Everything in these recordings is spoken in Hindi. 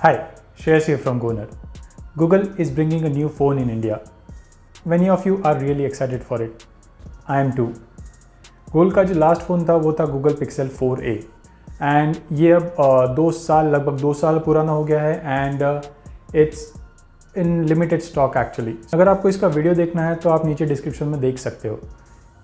Hi, Shreyas here from Gonerd. Google is bringing a new phone in India. Many of you are really excited for it. I am too. Google का जो लास्ट फ़ोन था वो था Google Pixel 4a एंड ये अब 2 साल लगभग 2 साल पुराना हो गया है and it's in limited stock actually. अगर आपको इसका वीडियो देखना है तो आप नीचे डिस्क्रिप्शन में देख सकते हो.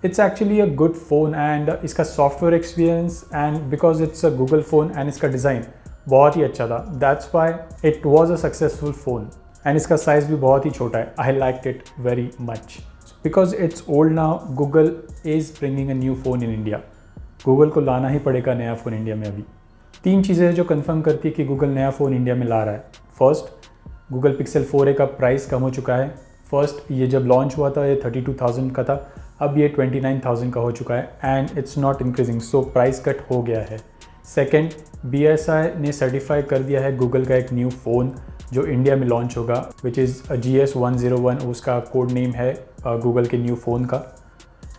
It's actually a good phone and इसका software experience and because it's a Google phone and इसका डिज़ाइन बहुत ही अच्छा था. That's why it was a successful phone and इसका साइज़ भी बहुत ही छोटा है. I like it very much because it's old now. Google is bringing a new phone in India. Google को लाना ही पड़ेगा नया फ़ोन इंडिया में. अभी 3 चीज़ें हैं जो कंफर्म करती है कि गूगल नया फ़ोन इंडिया में ला रहा है. फर्स्ट, गूगल पिक्सल 4a का प्राइस कम हो चुका है. फर्स्ट, ये जब लॉन्च हुआ था ये 32,000 का था, अब ये 29,000 का हो चुका है and it's not increasing, so price cut हो गया है. सेकेंड, BSI ने सर्टिफाई कर दिया है गूगल का एक न्यू फ़ोन जो इंडिया में लॉन्च होगा विच इज़ GS101. उसका कोड नेम है गूगल के न्यू फ़ोन का.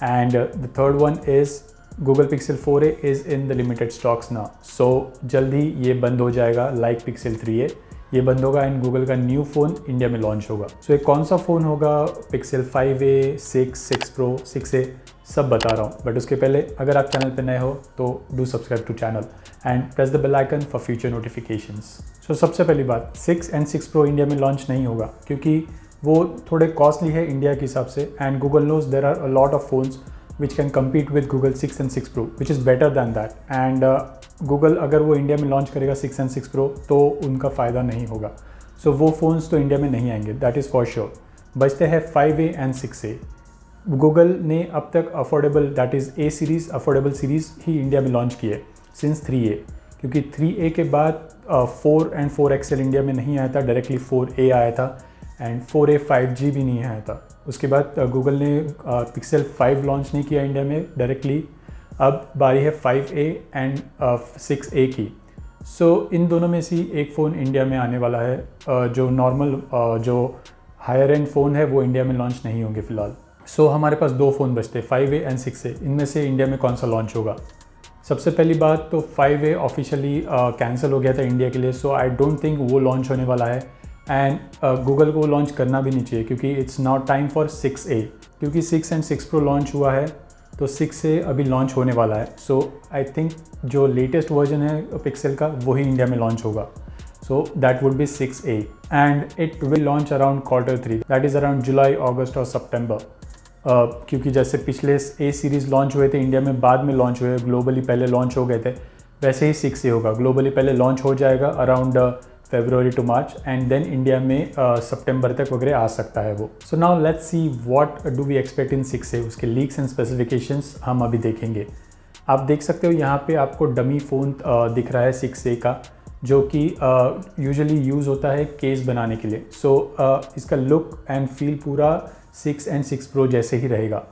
And the third one is Google pixel 4a is in the limited stocks ना. सो जल्द ही ये बंद हो जाएगा लाइक पिक्सल 3a. ये बंद होगा एंड गूगल का न्यू फ़ोन इंडिया में लॉन्च होगा. सो ये कौन सा फ़ोन होगा, पिक्सल 5a, 6 प्रो, 6a, सब बता रहा हूँ. बट उसके पहले अगर आप चैनल पे नए हो तो do subscribe to channel and press the bell icon for future notifications. So सबसे पहली बात, 6 एंड 6 प्रो इंडिया में लॉन्च नहीं होगा क्योंकि वो थोड़े कॉस्टली है इंडिया के हिसाब से and Google knows there are a lot of phones which can compete with Google 6 and 6 Pro, which is better than that. And Google अगर वो इंडिया में लॉन्च करेगा 6 and 6 Pro तो उनका फ़ायदा नहीं होगा. सो वो फ़ोन्स तो इंडिया में नहीं आएंगे, दैट इज़ फॉर श्योर. बचते हैं 5a एंड 6a. गूगल ने अब तक affordable that is A series affordable series he India में लॉन्च की है सिंस 3a, क्योंकि 3a के बाद 4 एंड 4XL इंडिया में नहीं आया था, डायरेक्टली 4a आया था एंड 4a 5G भी नहीं आया था. उसके बाद गूगल ने पिक्सल 5 लॉन्च नहीं किया इंडिया में डायरेक्टली. अब बारी है 5a एंड 6a की. सो इन दोनों में से एक फ़ोन इंडिया में आने वाला है. जो नॉर्मल जो हायर एंड फ़ोन है वो इंडिया में लॉन्च नहीं होंगे फ़िलहाल. सो हमारे पास 2 फ़ोन बचते हैं, 5a एंड 6a. इनमें से इंडिया में कौन सा लॉन्च होगा? सबसे पहली बात तो 5a ऑफिशियली कैंसिल हो गया था इंडिया के लिए, सो आई डोंट थिंक वो लॉन्च होने वाला है एंड गूगल को लॉन्च करना भी नहीं चाहिए क्योंकि it's not time for 6a. क्योंकि 6 एंड 6 प्रो लॉन्च हुआ है तो 6a अभी लॉन्च होने वाला है. सो आई थिंक जो लेटेस्ट वर्जन है पिक्सल का वही इंडिया में लॉन्च होगा. So that would be 6a and it will launch around Q3, that is around July, अगस्त और सितंबर. क्योंकि जैसे पिछले A सीरीज़ लॉन्च हुए थे इंडिया में, बाद में लॉन्च हुए, ग्लोबली पहले लॉन्च हो गए थे, वैसे ही 6a होगा. ग्लोबली पहले लॉन्च हो जाएगा around February to March and then India में सितंबर तक वगैरह आ सकता है वो. So now let's see what do we expect in 6a. उसके लीक्स एंड स्पेसिफिकेशंस हम अभी देखेंगे. आप देख सकते हो यहाँ पे आपको डमी फ़ोन दिख रहा है 6a का, जो कि यूजुअली यूज़ होता है केस बनाने के लिए. सो इसका लुक एंड फील पूरा 6 एंड 6 प्रो जैसे ही रहेगा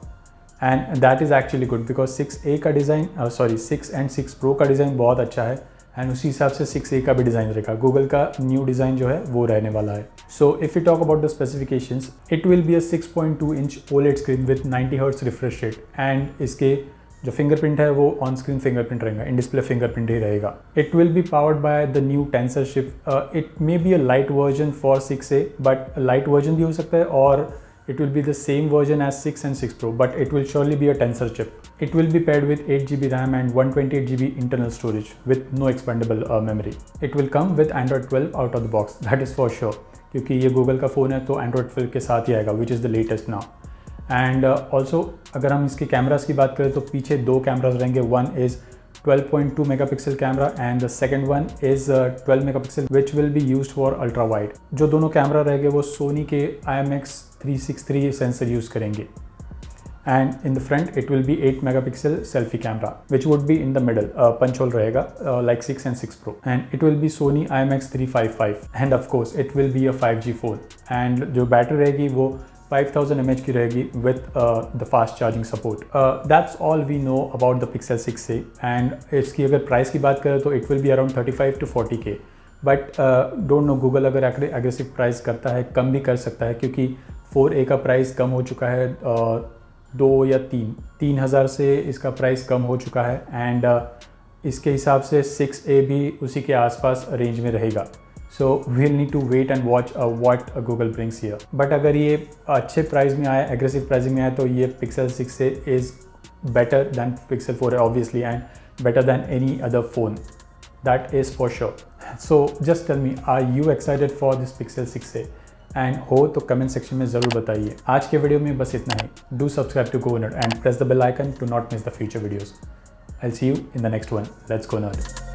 and that is actually good because 6a का डिज़ाइन 6 एंड 6 प्रो का डिज़ाइन बहुत अच्छा है एंड उसी हिसाब से 6a का भी डिज़ाइन रहेगा. गूगल का न्यू डिज़ाइन जो है वो रहने वाला है. So if you talk about the specifications, it will be a 6.2 inch OLED screen with 90 hertz refresh rate and इसके जो फिंगरप्रिंट है वो ऑन स्क्रीन फिंगरप्रिंट रहेगा, इन डिस्प्ले फिंगरप्रिंट ही रहेगा. It will be powered by the new tensor chip. It may be a light version for 6a, but light version भी हो सकता है और it will be the same version as 6 and 6 Pro, but it will surely be a tensor chip. It will be paired with 8GB RAM and 128GB internal storage with no expandable memory. It will come with Android 12 out of the box, that is for sure. क्योंकि ये गूगल का फ़ोन है तो Android 12 के साथ ही आएगा, which is the latest now. And also अगर हम इसके कैमरास की बात करें तो पीछे 2 कैमरास रहेंगे. One is 12.2 megapixel camera and the second one is 12 megapixel which will be used for ultra wide. जो दोनों कैमरा रहेंगे वो सोनी के IMX363 सेंसर यूज़ करेंगे and in the front it will be 8 megapixel selfie camera which would be in the middle, punch hole रहेगा like 6 and 6 Pro and it will be Sony IMX355 and of course it will be a 5G phone and जो बैटरी रहेगी वो 5000 mAh की रहेगी with the fast charging support. That's all we know about the Pixel 6a and इसकी अगर प्राइस की बात करें तो it will be around 35 to 40K. But don't know, Google अगर एग्रेसिव प्राइस करता है कम भी कर सकता है क्योंकि 4a का प्राइस कम हो चुका है 2 या 3,000 से इसका प्राइस कम हो चुका है एंड इसके हिसाब से 6a भी उसी के आसपास रेंज में रहेगा. So we'll need to wait and watch what Google brings here. But अगर ये अच्छे प्राइस में आया, एग्रेसिव प्राइसिंग में आया, तो ये पिक्सल 6 से is better than Pixel 4 obviously, and better than any other phone, that is for sure. So just tell me, are you excited for this Pixel 6a? And हो तो कमेंट सेक्शन में ज़रूर बताइए। आज के वीडियो में बस इतना ही। Do subscribe to Gonerd and press the bell icon to not miss the future videos. I'll see you in the next one. Let's go nerd.